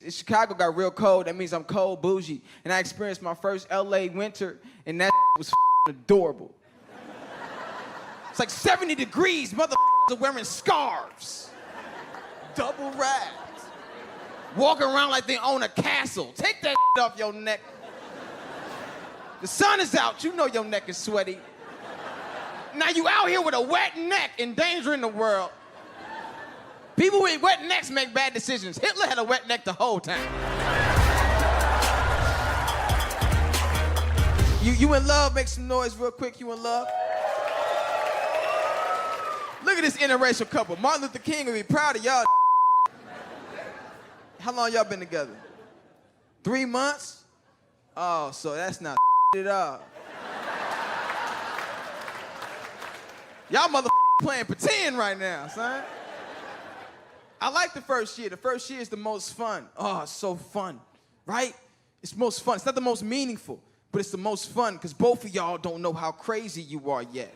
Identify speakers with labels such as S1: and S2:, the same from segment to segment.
S1: Chicago got real cold. That means I'm cold, bougie. And I experienced my first LA winter, and that was adorable. It's like 70 degrees. Motherfuckers are wearing scarves. Double wrapped. Walking around like they own a castle. Take that off your neck. The sun is out. You know your neck is sweaty. Now you out here with a wet neck, endangering the world. People with wet necks make bad decisions. Hitler had a wet neck the whole time. You in love? Make some noise real quick. You in love? Look at this interracial couple. Martin Luther King would be proud of y'all. How long y'all been together? 3 months? Oh, so that's not at all. Y'all playing pretend right now, son. I like the first year. The first year is the most fun. Oh, it's so fun, right? It's most fun. It's not the most meaningful, but it's the most fun because both of y'all don't know how crazy you are yet.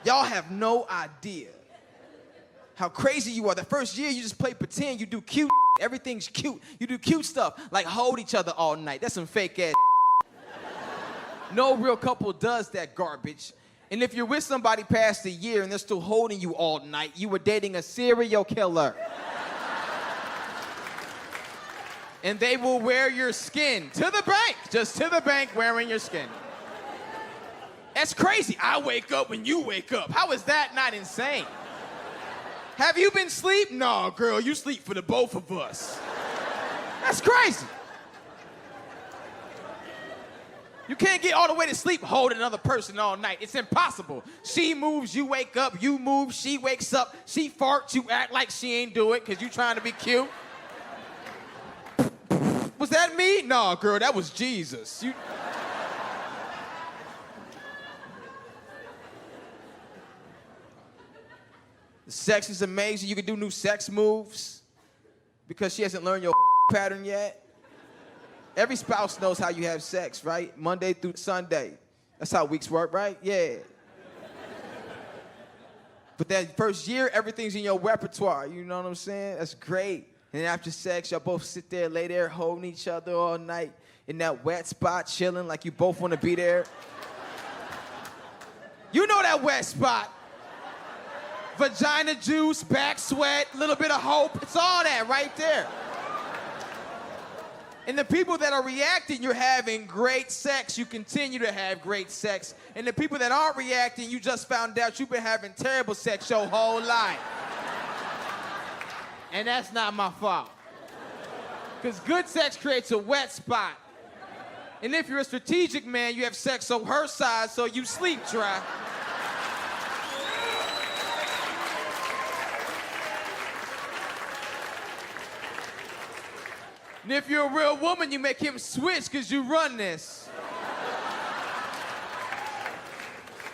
S1: Y'all have no idea how crazy you are. The first year, you just play pretend. You do cute. Everything's cute. You do cute stuff, like hold each other all night. That's some fake ass. No real couple does that garbage. And if you're with somebody past a year and they're still holding you all night, you were dating a serial killer. And they will wear your skin to the bank, just to the bank wearing your skin. That's crazy. I wake up when you wake up. How is that not insane? Have you been asleep? No, girl, you sleep for the both of us. That's crazy. You can't get all the way to sleep holding another person all night. It's impossible. She moves, you wake up. You move, she wakes up. She farts, you act like she ain't do it because you trying to be cute. Was that me? No, girl, that was Jesus. The sex is amazing. You can do new sex moves because she hasn't learned your pattern yet. Every spouse knows how you have sex, right? Monday through Sunday. That's how weeks work, right? Yeah. But that first year, everything's in your repertoire. You know what I'm saying? That's great. And then after sex, y'all both sit there, lay there, holding each other all night in that wet spot, chilling like you both want to be there. You know that wet spot. Vagina juice, back sweat, little bit of hope. It's all that right there. And the people that are reacting, you're having great sex. You continue to have great sex. And the people that aren't reacting, you just found out you've been having terrible sex your whole life. And that's not my fault. Because good sex creates a wet spot. And if you're a strategic man, you have sex on her side so you sleep dry. And if you're a real woman, you make him switch because you run this.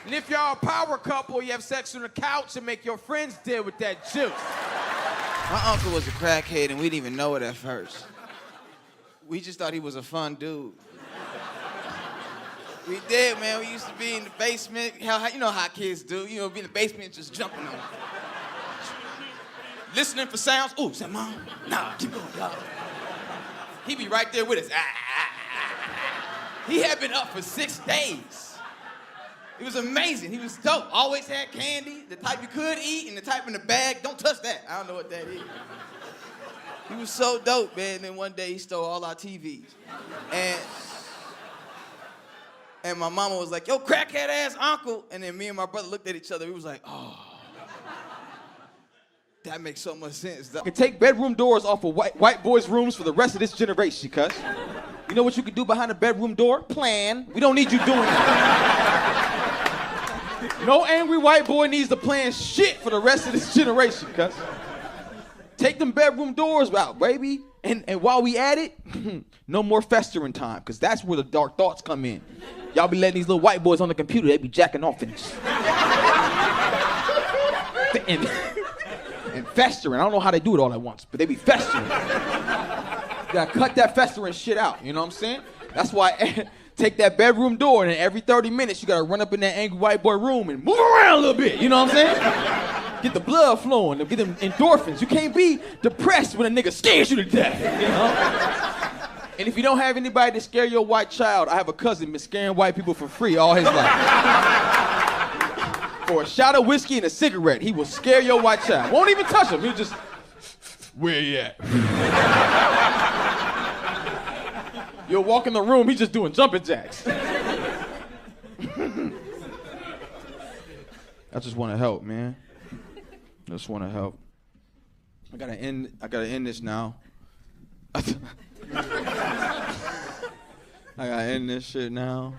S1: And if y'all a power couple, you have sex on the couch and make your friends deal with that juice. My uncle was a crackhead and we didn't even know it at first. We just thought he was a fun dude. We did, man. We used to be in the basement. You know how kids do. You know, be in the basement just jumping on. Listening for sounds. Ooh, is that mom? Nah, keep going, y'all. He be right there with us. He had been up for 6 days. It was amazing. He was dope. Always had candy, the type you could eat and the type in the bag. Don't touch that. I don't know what that is. He was so dope, man. And then one day he stole all our TVs. And my mama was like, yo, crackhead ass uncle. And then me and my brother looked at each other. We was like, oh. That makes so much sense. You can take bedroom doors off of white boys' rooms for the rest of this generation, cuz. You know what you can do behind a bedroom door? Plan. We don't need you doing that. No angry white boy needs to plan shit for the rest of this generation, cuz. Take them bedroom doors out, baby. And while we at it, no more festering time, because that's where the dark thoughts come in. Y'all be letting these little white boys on the computer, they be jacking off in this. And festering. I don't know how they do it all at once, but they be festering. You gotta cut that festering shit out, you know what I'm saying? That's why take that bedroom door, and then every 30 minutes you gotta run up in that angry white boy room and move around a little bit, you know what I'm saying? get the blood flowing, to get them endorphins. You can't be depressed when a nigga scares you to death, you know? And if you don't have anybody to scare your white child, I have a cousin been scaring white people for free all his life. For a shot of whiskey and a cigarette, he will scare your white child. Won't even touch him. He'll just, where you at? You'll walk in the room, he's just doing jumping jacks. I just want to help, man. I just want to help. I gotta end this now. I gotta end this shit now.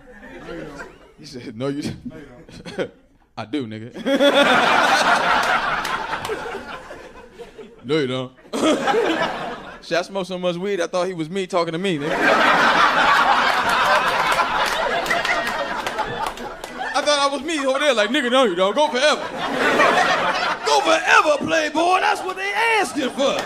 S1: He said, no, you don't. I do, nigga. No, you don't. Shit, I smoked so much weed, I thought he was me talking to me, nigga. I thought I was me over there, like, nigga, no, you don't. Go forever. Go forever, playboy. That's what they asking for.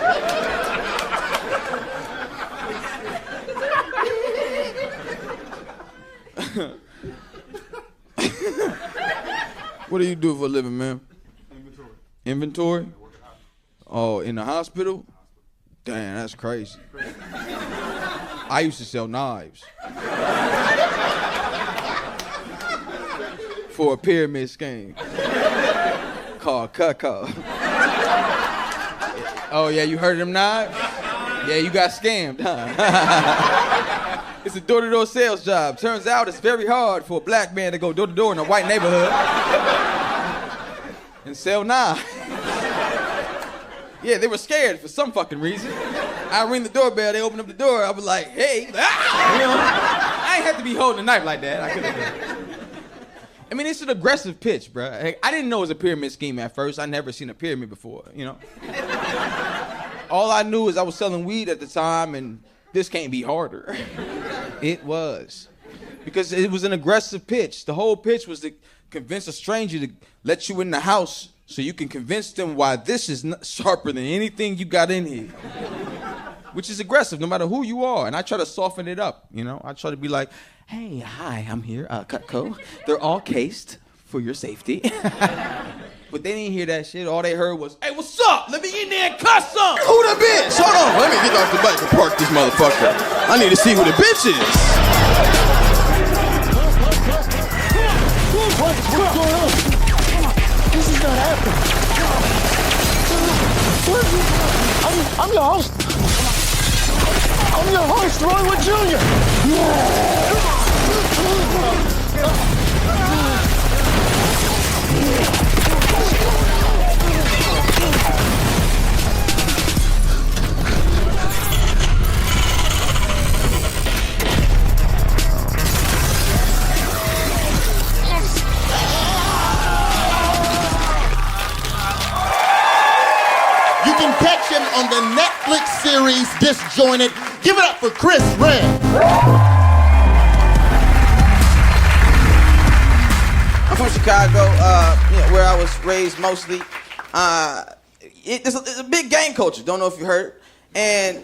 S1: What do you do for a living, man?
S2: Inventory.
S1: Inventory?
S2: I work at the hospital.
S1: Oh, in the hospital? Damn, that's crazy. I used to sell knives. For a pyramid scheme. Called Cutco. Oh, yeah, you heard of them knives? Yeah, you got scammed, huh? It's a door-to-door sales job. Turns out it's very hard for a black man to go door-to-door in a white neighborhood and sell knives. Yeah, they were scared for some fucking reason. I ring the doorbell, they open up the door, I was like, hey, ah! You know, I ain't have to be holding a knife like that. I mean, it's an aggressive pitch, bro. I didn't know it was a pyramid scheme at first. I never seen a pyramid before, you know? All I knew is I was selling weed at the time, and this can't be harder. It was. Because it was an aggressive pitch. The whole pitch was to convince a stranger to let you in the house so you can convince them why this is sharper than anything you got in here. Which is aggressive, no matter who you are. And I try to soften it up, you know? I try to be like, hey, hi, I'm here, Cutco. They're all cased for your safety. But they didn't hear that shit. All they heard was, hey, what's up? Let me in there and cut some.
S3: Who the bitch? Hold on, let me get off the bike and park this motherfucker. I need to see who the bitch is.
S4: What's going on? This is not happening. I'm your host. I'm your host, Roy Wood Jr.
S3: You can catch him on the Netflix series Disjointed. Give it up for Chris Red.
S1: I'm from Chicago, where I was raised mostly. It's a big gang culture, don't know if you heard. And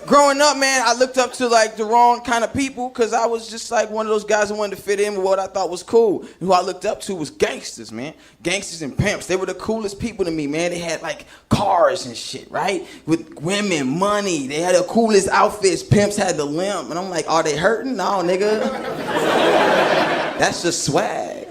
S1: growing up, man, I looked up to like the wrong kind of people because I was just like one of those guys who wanted to fit in with what I thought was cool. And who I looked up to was gangsters, man. Gangsters and pimps. They were the coolest people to me, man. They had like cars and shit, right? With women, money. They had the coolest outfits. Pimps had the limp. And I'm like, are they hurting? No, nigga. That's just swag.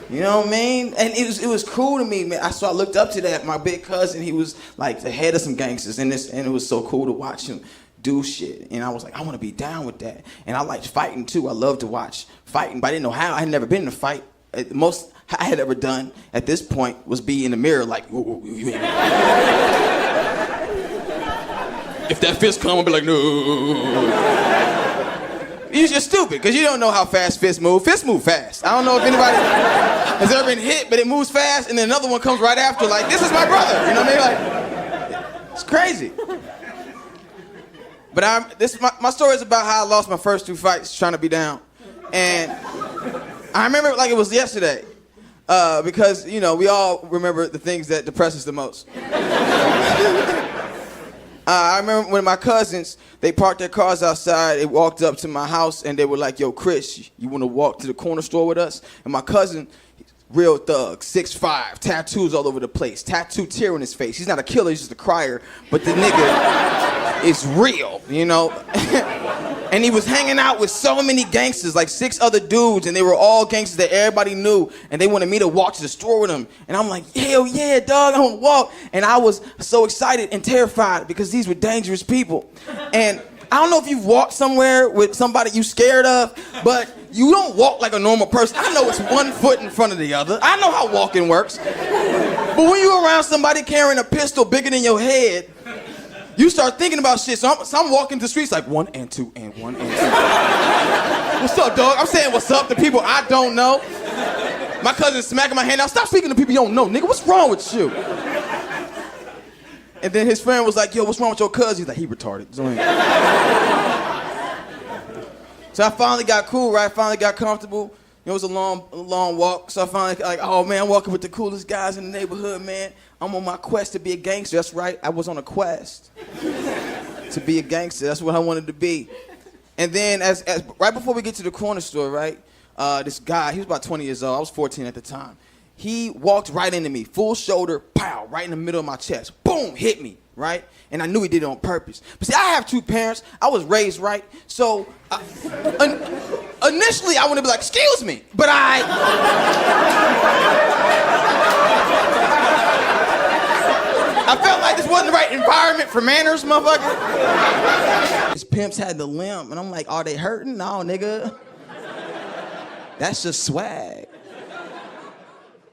S1: You know what I mean? And it was cool to me, man. So I looked up to that. My big cousin, he was like the head of some gangsters, and it was so cool to watch him do shit. And I was like, I want to be down with that. And I liked fighting too. I love to watch fighting, but I didn't know how. I had never been in a fight. The most I had ever done at this point was be in the mirror like, ooh, if that fist come, I'll be like, no. You're just stupid, because you don't know how fast fists move. Fists move fast. I don't know if anybody has ever been hit, but it moves fast, and then another one comes right after, like, this is my brother. You know what I mean? Like, it's crazy. But my story is about how I lost my first 2 fights trying to be down. And I remember it like it was yesterday, because, you know, we all remember the things that depress us the most. I remember when my cousins, they parked their cars outside, they walked up to my house, and they were like, yo, Chris, you want to walk to the corner store with us? And my cousin real thug, 6'5", tattoos all over the place, tattoo tear in his face. He's not a killer, he's just a crier, but the nigga is real, you know? And he was hanging out with so many gangsters, like 6 other dudes, and they were all gangsters that everybody knew, and they wanted me to walk to the store with them. And I'm like, hell yeah, dog, I want to walk. And I was so excited and terrified because these were dangerous people. And I don't know if you've walked somewhere with somebody you scared of, but you don't walk like a normal person. I know it's one foot in front of the other. I know how walking works. But when you're around somebody carrying a pistol bigger than your head, you start thinking about shit. So I'm walking the streets like 1 and 2 and 1 and 2. What's up, dog? I'm saying what's up to people I don't know. My cousin's smacking my hand out. Stop speaking to people you don't know, nigga. What's wrong with you? And then his friend was like, yo, what's wrong with your cousin? He's like, he retarded. So I finally got cool, right? Finally got comfortable. It was a long walk. So I finally like, oh man, I'm walking with the coolest guys in the neighborhood, man. I'm on my quest to be a gangster. That's right, I was on a quest to be a gangster. That's what I wanted to be. And then as right before we get to the corner store, right? This guy, he was about 20 years old. I was 14 at the time. He walked right into me, full shoulder, pow, right in the middle of my chest. Boom, hit me, right? And I knew he did it on purpose. But see, I have 2 parents. I was raised right. So initially, I wanted to be like, excuse me. But I felt like this wasn't the right environment for manners, motherfucker. His pimps had the limp, and I'm like, are they hurting? No, nigga. That's just swag.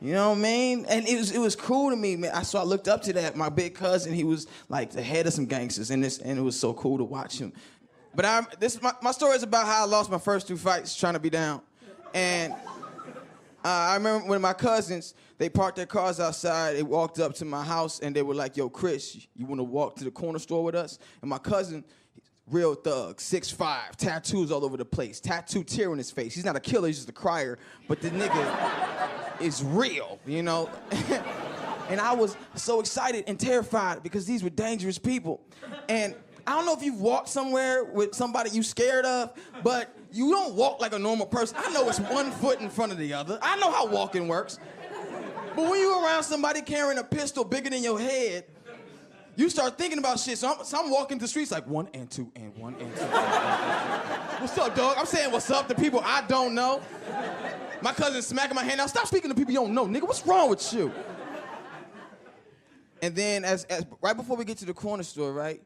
S1: You know what I mean? And it was cool to me, man. So I looked up to that. My big cousin, he was like the head of some gangsters, and it was so cool to watch him. But my story is about how I lost my first 2 fights trying to be down. And I remember when my cousins, they parked their cars outside, they walked up to my house, and they were like, yo, Chris, you want to walk to the corner store with us? And my cousin, real thug, 6'5", tattoos all over the place, tattoo tear in his face. He's not a killer, he's just a crier, but the nigga is real, you know? And I was so excited and terrified because these were dangerous people. And I don't know if you've walked somewhere with somebody you scared of, but you don't walk like a normal person. I know it's one foot in front of the other. I know how walking works. But when you're around somebody carrying a pistol bigger than your head, you start thinking about shit. So I'm walking the streets like 1 and 2 and 1 and 2. What's up, dog? I'm saying what's up to people I don't know. My cousin's smacking my hand out. Stop speaking to people you don't know, nigga. What's wrong with you? And then as right before we get to the corner store, right?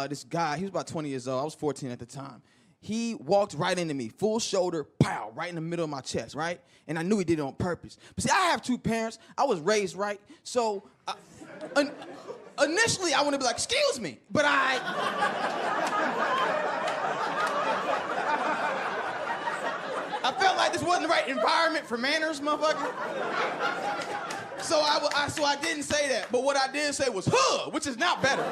S1: This guy, he was about 20 years old. I was 14 at the time. He walked right into me, full shoulder, pow, right in the middle of my chest, right? And I knew he did it on purpose. But see, I have 2 parents. I was raised right. So initially, I wanted to be like, excuse me. But I felt like this wasn't the right environment for manners, motherfucker. So I didn't say that. But what I did say was, huh, which is not better.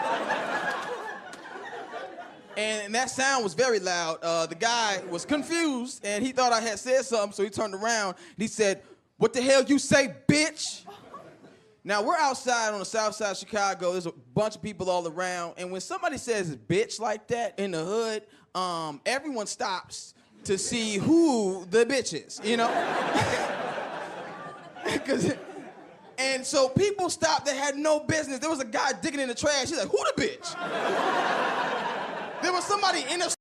S1: And that sound was very loud. The guy was confused, and he thought I had said something, so he turned around, and he said, what the hell you say, bitch? Now, we're outside on the south side of Chicago. There's a bunch of people all around, and when somebody says bitch like that in the hood, everyone stops to see who the bitch is, you know? And so people stopped that had no business. There was a guy digging in the trash. He's like, who the bitch? There was somebody in the